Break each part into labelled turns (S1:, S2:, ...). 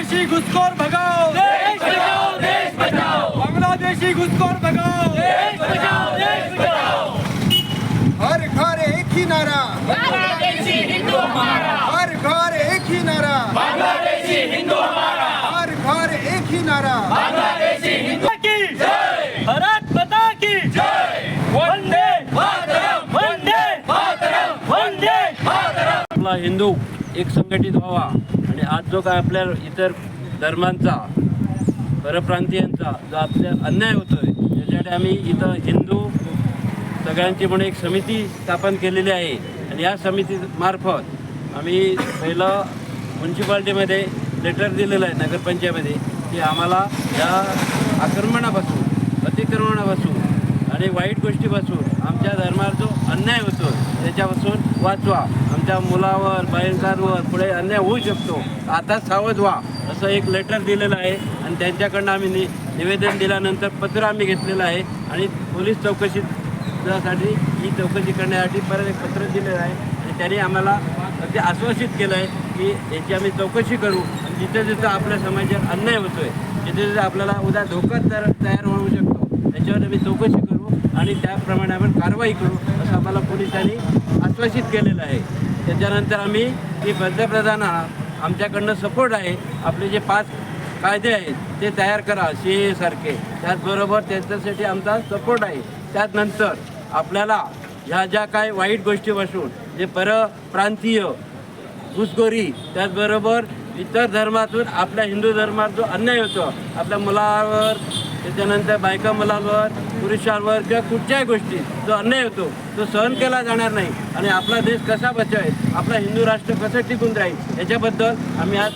S1: बांग्लादेशी घुसखोर भगाओ, देश बचाओ, देश बचाओ। बांग्लादेशी घुसखोर भगाओ, देश बचाओ, देश बचाओ।
S2: हर घर एक ही नारा,
S3: बांग्लादेशी हिंदू हमारा,
S2: हर घर एक ही नारा,
S3: बांग्लादेशी हिंदू हमारा,
S2: हर घर एक ही नारा।
S3: बांग्लादेशी हिंदू
S1: की जय, भारत माता की
S3: जय,
S1: वंदे
S3: मातरम,
S1: वंदे
S3: मातरम,
S1: वंदे
S3: मातरम।
S4: आपला हिंदू एक संघटित व्हावा आणि आज जो काय आपल्या इतर धर्मांचा परप्रांतीयांचा जो आपल्या अन्याय होतोय त्याच्यासाठी आम्ही इथं हिंदू सगळ्यांची म्हणून एक समिती स्थापन केलेली आहे आणि या समितीमार्फत आम्ही पहिलं म्युन्सिपाल्टीमध्ये लेटर दिलेलं आहे नगरपंचायतीमध्ये की आम्हाला या आक्रमणापासून अतिक्रमणापासून आणि वाईट गोष्टीपासून आमच्या धर्मावर जो अन्याय होतो त्याच्यापासून वाचवा, आमच्या मुलावर बायकांवर पुढे अन्याय होऊ शकतो, आता सावध व्हा असं एक लेटर दिलेलं आहे आणि त्यांच्याकडनं आम्ही निवेदन दिल्यानंतर पत्र आम्ही घेतलेलं आहे आणि पोलीस चौकशीसाठी ही चौकशी करण्यासाठी परत एक पत्र दिलेलं आहे आणि त्यांनी आम्हाला अगदी आश्वासित केलं आहे की याची आम्ही चौकशी करू आणि जिथं जिथं आपल्या समाजात अन्याय होतो आहे जिथे जिथे आपल्याला उद्या धोका तयार होऊ शकतो त्याच्यावर आम्ही चौकशी करू आणि त्याप्रमाणे आपण कारवाई करू असं आम्हाला पोलिसांनी आश्वासित केलेलं आहे। त्याच्यानंतर आम्ही की पंतप्रधानांना आमच्याकडनं सपोर्ट आहे, आपले जे 5 कायदे आहेत ते तयार करा CAA सारखे, त्याचबरोबर त्यांच्यासाठी आमचा सपोर्ट आहे। त्यानंतर आपल्याला ह्या ज्या काय वाईट गोष्टीपासून जे परप्रांतीय घुसखोरी त्याचबरोबर इतर धर्मातून आपल्या हिंदू धर्मात जो अन्याय होतो आपल्या मुलावर त्याच्यानंतर बायका मुलांवर पुरुषांवर किंवा कुठच्याही गोष्टी जो अन्याय होतो तो सहन केला जाणार नाही आणि आपला देश कसा बचावेल, आपला हिंदू राष्ट्र कसं टिकून राहील याच्याबद्दल आम्ही आज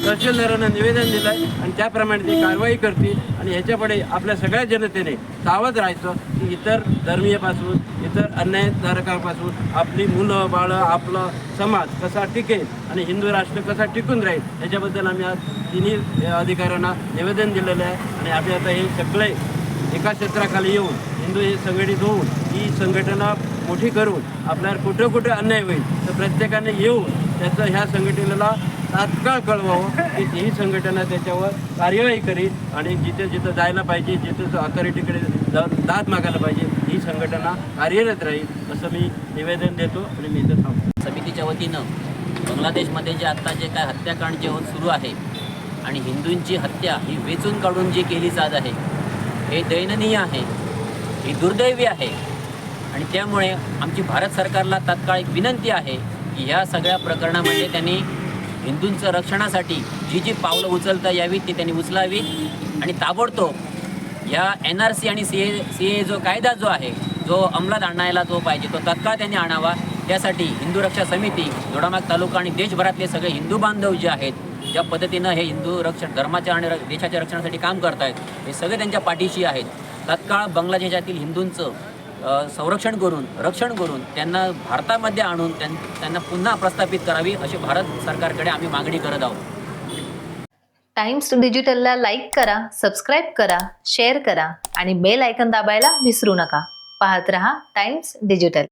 S4: तहसीलदारांना निवेदन दिलं आहे आणि त्याप्रमाणे ती कारवाई करतील आणि ह्याच्यापुढे आपल्या सगळ्या जनतेने सावध राहायचं की इतर धर्मीयपासून इतर अन्यायधारकांपासून आपली मुलं बाळं आपलं समाज कसा टिकेल आणि हिंदू राष्ट्र कसा टिकून राहील याच्याबद्दल आम्ही आज तिन्ही अधिकाऱ्यांना निवेदन दिलेलं आहे आणि आम्ही आता हे सगळे एका क्षेत्राखाली येऊन हिंदू हे संघटित होऊन ही संघटना मोठी करून आपल्याला कुठं कुठं अन्याय होईल तर प्रत्येकाने येऊन त्याचं ह्या संघटनेला तात्काळ कळवावं की ही संघटना त्याच्यावर कार्यवाही करील आणि जिथे जिथं जायला पाहिजे जिथं अथॉरिटीकडे जाऊन दाद मागायला पाहिजे ही संघटना कार्यरत राहील असं मी निवेदन देतो आणि मी इथं थांबतो।
S5: समितीच्या वतीनं बांगलादेशमध्ये जे आत्ता जे काय हत्याकांड जे सुरू आहे आणि हिंदूंची हत्या ही वेचून काढून जी केली जात आहे हे दयनीय आहे, ही दुर्दैवी आहे आणि त्यामुळे आमची भारत सरकारला तात्काळ एक विनंती आहे की ह्या सगळ्या प्रकरणामध्ये त्यांनी हिंदूंचं रक्षणासाठी जी जी पावलं उचलता यावीत ती त्यांनी उचलावी आणि ताबडतोब या NRC आणि CAA जो कायदा जो आहे जो अंमलात आणायला जो पाहिजे तो तात्काळ त्यांनी आणावा। त्यासाठी हिंदू रक्षा समिती दोडामार्ग तालुका आणि देशभरातले सगळे हिंदू बांधव जे आहेत ज्या पद्धतीनं हे हिंदू धर्माच्या आणि देशाच्या रक्षणासाठी काम करत आहेत हे सगळे त्यांच्या पाठीशी आहेत। तात्काळ बांगलादेशातील हिंदूंचं संरक्षण करून रक्षण करून त्यांना भारतामध्ये आणून त्यांना पुन्हा प्रस्थापित करावी अशी भारत सरकारकडे आम्ही मागणी करत आहोत।
S6: टाइम्स डिजिटलला लाईक करा, सबस्क्राईब करा, शेअर करा आणि बेल आयकॉन दाबायला विसरू नका। पाहत रहा टाइम्स डिजिटल।